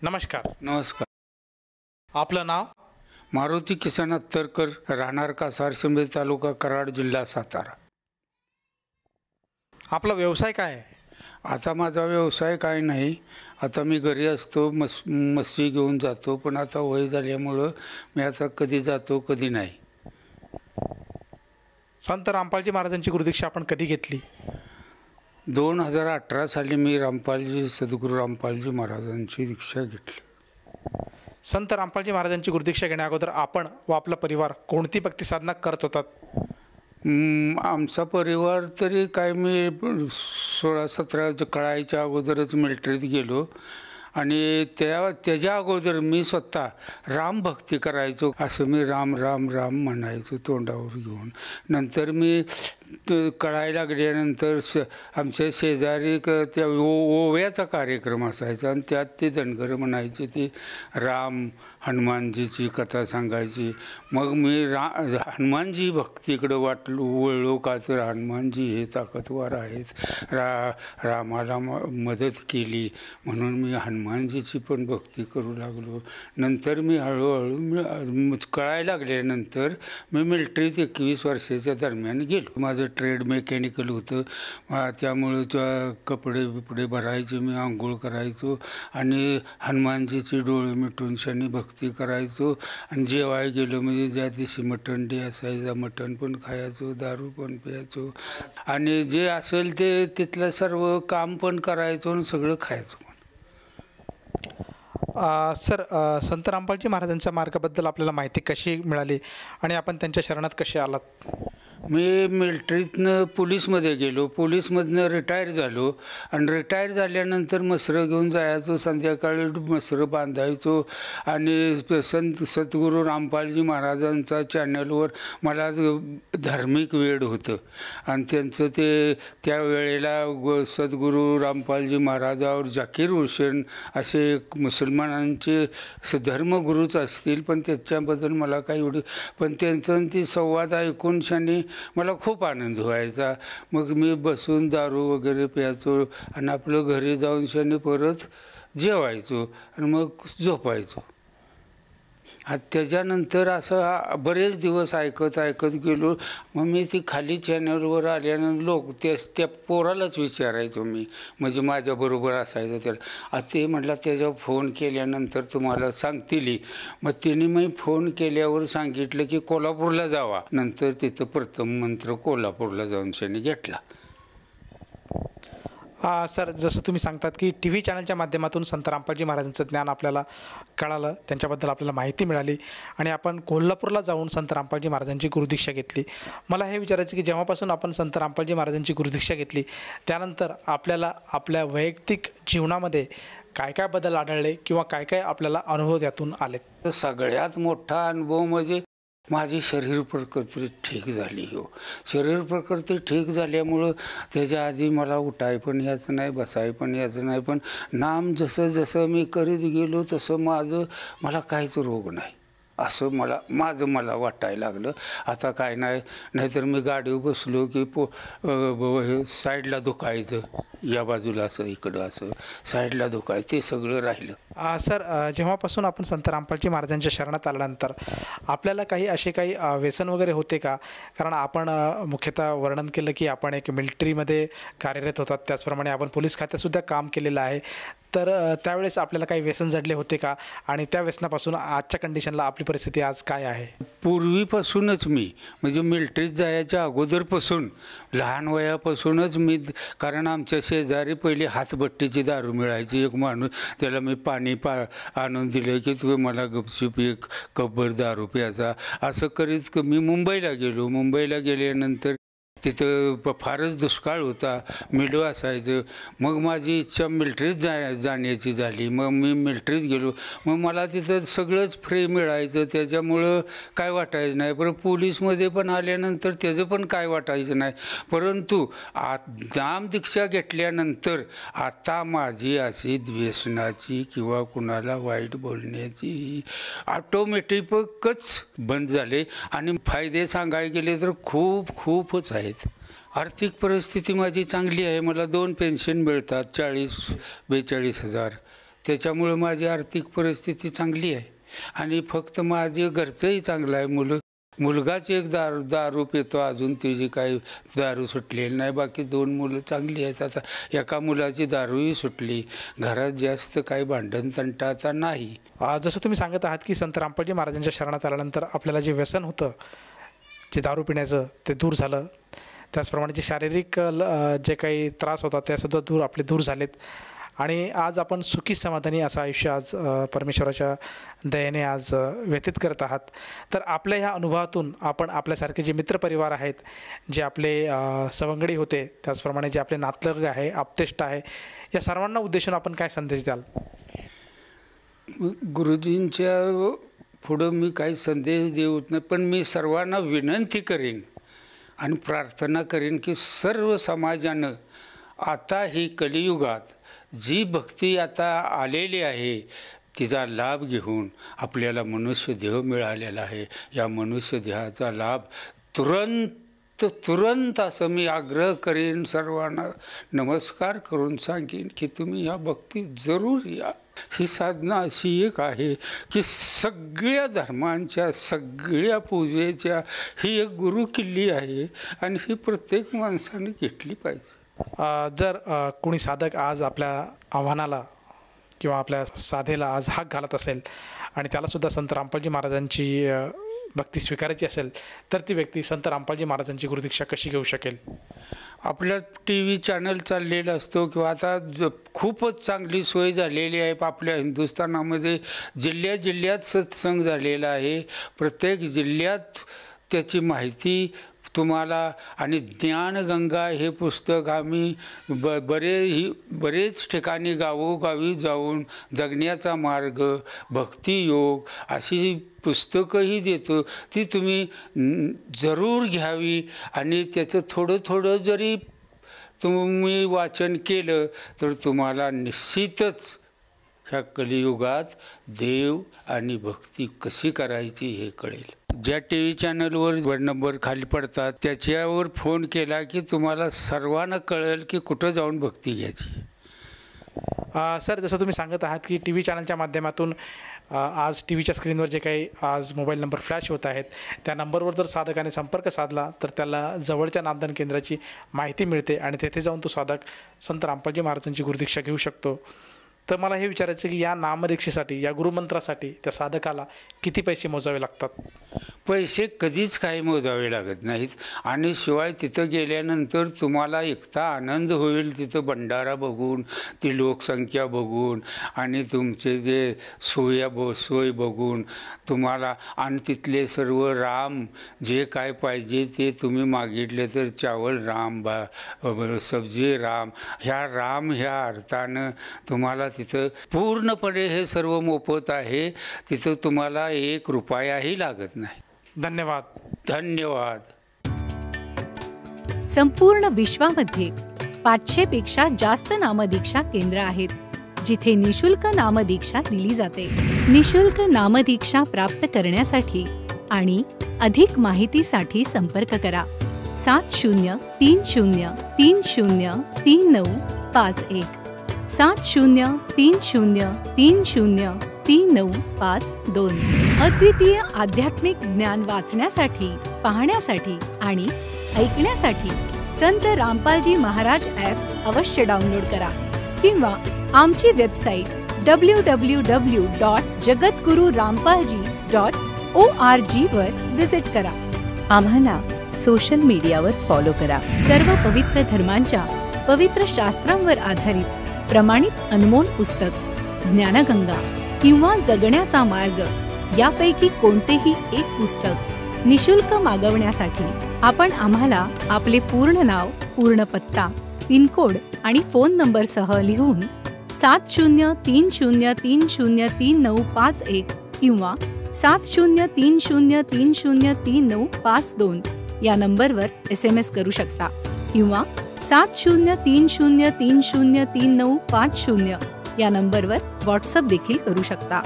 नमस्कार. नमस्कार. आपलं नाव? मारुती किसन अत्तरकर, राहणार कासार शिंदे तालुका कराड, जिल्हा सातारा. आपला व्यवसाय काय आहे? आता माझा व्यवसाय काय नाही. आता मी घरी असतो, मस्सी घेऊन जातो, पण आता वय झाल्यामुळं मी आता कधी जातो कधी नाही. संत रामपालजी महाराजांची गुरुदीक्षा आपण कधी घेतली? 2018 साली मी सद्गुरू रामपालजी महाराजांची दीक्षा घेतली. संत रामपालजी महाराजांची गुरुदीक्षा घेण्या अगोदर आपण व आपला परिवार कोणती भक्ती साधना करत होतात? आमचा परिवार तरी काय, मी 16-17 कळायच्या अगोदरच मिलिटरीत गेलो आणि त्याच्या अगोदर मी स्वतः रामभक्ती करायचो. असं मी राम राम राम म्हणायचो तोंडावर घेऊन. नंतर मी कळायला लागल्यानंतर आमच्या शेजारी त्या ओव्याचा कार्यक्रम असायचा आणि त्यात ते धनगर म्हणायचे, ते राम हनुमानजीची कथा सांगायची. मग मी हनुमानजी भक्तीकडं वळलो, का तर हनुमानजी हे ताकदवार आहेत, रामाला मदत केली म्हणून मी हनुमानजीची पण भक्ती करू लागलो. नंतर मी हळूहळू कळायला लागल्यानंतर मी मिलिटरीत 21 वर्षाच्या दरम्यान गेलो. माझं ट्रेड मेकॅनिकल होतं, त्यामुळं त्या कपडे बिपडे भरायचे, मी आंघोळ करायचो आणि हनुमानजीची डोळे मिटून शनी भक्ती करायचो. आणि जेवाय गेलो म्हणजे ज्या दिवशी मटण डे असायचा मटण पण खायचो, दारू पण प्यायचो आणि जे असेल ते तिथलं सर्व काम पण करायचो आणि सगळं खायचो. सर, संत रामपालजी महाराजांच्या मार्गाबद्दल आपल्याला माहिती कशी मिळाली आणि आपण त्यांच्या शरणात कसे आलात? मी मिलिटरीतनं पोलीसमध्ये गेलो, पोलीसमधनं रिटायर झालो आणि रिटायर झाल्यानंतर मसरं घेऊन जायचो, संध्याकाळी मसरं बांधायचो आणि सद्गुरू रामपालजी महाराजांचा चॅनलवर मला धार्मिक वेड होतं आणि त्यांचं ते त्यावेळेला सद्गुरू रामपालजी महाराजावर जाकीर हुसेन असे मुसलमानांचे धर्मगुरूच असतील, पण त्याच्याबद्दल मला काही एवढी, पण त्यांचं ती संवाद ऐकून शनी मला खूप आनंद व्हायचा. मग मी बसून दारू वगैरे प्यायचो आणि आपलं घरी जाऊन शनी परत जेवायचो आणि मग झोपायचो. त्याच्यानंतर असं बरेच दिवस ऐकत गेलो. मग मी ती खाली चॅनलवर आल्यानंतर त्या पोरालाच विचारायचो मी, म्हणजे माझ्याबरोबर असायचं त्याला. ते म्हटलं त्याच्यावर फोन केल्यानंतर तुम्हाला सांगतील. मग तिने मी फोन केल्यावर सांगितलं की कोल्हापूरला जावा. नंतर तिथं प्रथम मंत्र कोल्हापूरला जाऊन शनी घेतला. सर, जसं तुम्ही सांगतात की टी व्ही चॅनलच्या माध्यमातून संत रामपालजी महाराजांचं ज्ञान आपल्याला कळालं, त्यांच्याबद्दल आपल्याला माहिती मिळाली आणि आपण कोल्हापूरला जाऊन संत रामपालजी महाराजांची गुरुदीक्षा घेतली. मला हे विचारायचं की जेव्हापासून आपण संत रामपालजी महाराजांची गुरुदीक्षा घेतली त्यानंतर आपल्याला आपल्या वैयक्तिक जीवनामध्ये काय काय बदल आढळले किंवा काय काय आपल्याला अनुभव त्यातून आलेत? सगळ्यात मोठा अनुभव म्हणजे माझी शरीर प्रकृती ठीक झाली. शरीर प्रकृती ठीक झाल्यामुळं त्याच्या आधी मला उठाय पण यायचं नाही, बसाय पण यायचं नाही, पण नाम जसं जसं मी करीत गेलो तसं मला काहीच रोग नाही असं मला वाटायला लागलं. आता काय नाही, नाहीतर मी गाडीवर बसलो की साईडला दुखायचं, या बाजूला असं इकडं असं साईडला दुखायचं, ते सगळं राहिलं. सर, जेव्हापासून आपण संत रामपालजी महाराजांच्या शरणात आल्यानंतर आपल्याला काही व्यसन वगैरे होते का? कारण आपण मुख्यतः वर्णन केलं की आपण एक मिलिटरीमध्ये कार्यरत होतात, त्याचप्रमाणे आपण पोलीस खात्यातसुद्धा काम केलेलं आहे. तर त्यावेळेस आपल्याला काही व्यसन जडले होते का? आणि त्या व्यसनापासून आजच्या कंडिशनला आपली परिस्थिती आज काय आहे? पूर्वीपासूनच मी म्हणजे मिलिटरीत जायच्या अगोदरपासून लहान वयापासूनच मी, कारण आमच्या शेजारी पहिली हातभट्टीची दारू मिळायची. एक माणूस त्याला मी पाणी आणून दिलं की तू मला गपचूप एक कपभर दारू प्यायचा. असं करीत मी मुंबईला गेलो. मुंबईला गेल्यानंतर तिथं फारच दुष्काळ होता, मिळू असायचं. मग माझी इच्छा मिलिटरीत जाण्याची झाली. मग मी मिलिटरीत गेलो. मग मला तिथं सगळंच फ्री मिळायचं, त्याच्यामुळं काय वाटायचं नाही. पण पोलीसमध्ये पण आल्यानंतर त्याचं पण काय वाटायचं नाही. परंतु नामदीक्षा घेतल्यानंतर आता माझी अशी व्यसनाची किंवा कुणाला वाईट बोलण्याची ऑटोमॅटिकच बंद झाले. आणि फायदे सांगायला गेले तर खूपच आहेत. आर्थिक परिस्थिती माझी चांगली आहे. मला 2 पेन्शन मिळतात, 40-42 हजार. त्याच्यामुळं माझी आर्थिक परिस्थिती चांगली आहे आणि फक्त माझे घरचंही चांगलं आहे. मुलगाच एक दारू पितो, अजून त्याची काही दारू सुटलेली नाही. बाकी 2 मुलं चांगली आहेत. आता एका मुलाची दारूही सुटली. घरात जास्त काही भांडण तंटा आता नाही. जसं तुम्ही सांगत आहात की संत रामपालजी महाराजांच्या शरणात आल्यानंतर आपल्याला जे व्यसन होतं, जे दारू पिण्याचं, ते दूर झालं. त्याचप्रमाणे जे शारीरिक जे काही त्रास होता त्यासुद्धा आपले दूर झालेत आणि आज आपण सुखी समाधानी असं आयुष्य आज परमेश्वराच्या दयेने आज व्यतीत करत आहात. तर आपल्या ह्या अनुभवातून आपण आपल्यासारखे जे मित्रपरिवार आहेत, जे आपले सवंगडी होते, त्याचप्रमाणे जे आपले नातलग आहे, आप्तेष्ट आहे, या सर्वांना उद्देशून आपण काय संदेश द्याल? गुरुजींच्या पुढं मी काही संदेश देऊत नाही, पण मी सर्वांना विनंती करेन आणि प्रार्थना करेन की सर्व समाजानं आता ही कलियुगात जी भक्ती आता आलेली आहे तिचा लाभ घेऊन, आपल्याला मनुष्य देह मिळालेला आहे, या मनुष्य देहाचा लाभ तुरंत असं मी आग्रह करेन, सर्वांना नमस्कार करून सांगेन की तुम्ही या भक्तीत जरूर या. ही साधना अशी एक आहे की सगळ्या धर्मांच्या, सगळ्या पूजेच्या ही एक गुरुकिल्ली आहे आणि ही प्रत्येक माणसाने घेतली पाहिजे. जर कोणी साधक आज आपल्या आव्हानाला किंवा आपल्या साधेला आज हाक घालत असेल आणि त्यालासुद्धा संत रामपालजी महाराजांची भक्ती स्वीकारायची असेल, तर ती व्यक्ती संत रामपालजी महाराजांची गुरुदीक्षा कशी घेऊ शकेल? आपल्या TV चॅनल चाललेला असतो किंवा आता खूपच चांगली सोय झालेली आहे. आपल्या हिंदुस्थानामध्ये जिल्ह्यात सत्संग झालेला आहे. प्रत्येक जिल्ह्यात त्याची माहिती तुम्हाला, आणि ज्ञानगंगा हे पुस्तक आम्ही बरेच ठिकाणी गावोगावी जाऊन जगण्याचा मार्ग, भक्तियोग अशी पुस्तकंही देतो. ती तुम्ही जरूर घ्यावी आणि त्याचं थोडं जरी तुम्ही वाचन केलं तर तुम्हाला निश्चितच ह्या कलियुगात देव आणि भक्ती कशी करायची हे कळेल. ज्या TV चॅनलवर नंबर खाली पडतात त्याच्यावर फोन केला की तुम्हाला सर्वांना कळेल की कुठं जाऊन भक्ती घ्यायची. सर, जसं तुम्ही सांगत आहात की TV चॅनलच्या माध्यमातून आज TVच्या स्क्रीनवर जे काही आज मोबाईल नंबर फ्लॅश होत आहेत, त्या नंबरवर जर साधकाने संपर्क साधला तर त्याला जवळच्या नामदान केंद्राची माहिती मिळते आणि तेथे जाऊन तो साधक संत रामपालजी महाराजांची गुरुदीक्षा घेऊ शकतो. तर मला हे विचारायचं की या नामदीक्षेसाठी, या गुरुमंत्रासाठी त्या साधकाला किती पैसे मोजावे लागतात? पैसे कधीच काही मोजावे लागत नाहीत आणि शिवाय तिथं गेल्यानंतर तुम्हाला एकटा आनंद होईल. तिथं भंडारा बघून, ती लोकसंख्या बघून आणि तुमचे जे सोय बघून तुम्हाला, आणि तिथले सर्व राम जे काय पाहिजे ते तुम्ही मागितले तर चावल राम, सब्जी राम, ह्या अर्थानं तुम्हाला तिथं पूर्णपणे हे सर्व मोफत आहे. तिथं तुम्हाला 1 रुपयाही लागत नाही. धन्यवाद. संपूर्ण विश्वामध्ये 500 पेक्षा जास्त नामदीक्षा केंद्र आहेत जिथे निशुल्क नामदीक्षा दिली जाते. निशुल्क नामदीक्षा प्राप्त करण्यासाठी आणि अधिक माहितीसाठी संपर्क करा 7030303951 7030303952. अद्वितीय आध्यात्मिक ज्ञान वाचण्यासाठी, पाहण्यासाठी आणि ऐकण्यासाठी संत रामपालजी महाराज ॲप अवश्य डाउनलोड करा किंवा आमची वेबसाईट www.jagatgururampalji.org वर विजिट करा. आम्हाला सोशल मीडियावर फॉलो करा. सर्व पवित्र धर्मांच्या पवित्र शास्त्रांवर आधारित प्रमाणित अनमोल पुस्तक ज्ञानगंगा किंवा जगण्याचा मार्ग यापैकी कोणतेही एक पुस्तक निशुल्क मागवण्यासाठी आपण आम्हाला आपले पूर्ण नाव, पूर्ण पत्ता, पिनकोड आणि फोन नंबरसह लिहून 7030303951 किंवा 7030303952 या नंबरवर SMS करू शकता किंवा 7030303950 या नंबरवर व्हॉट्सअप देखील करू शकता.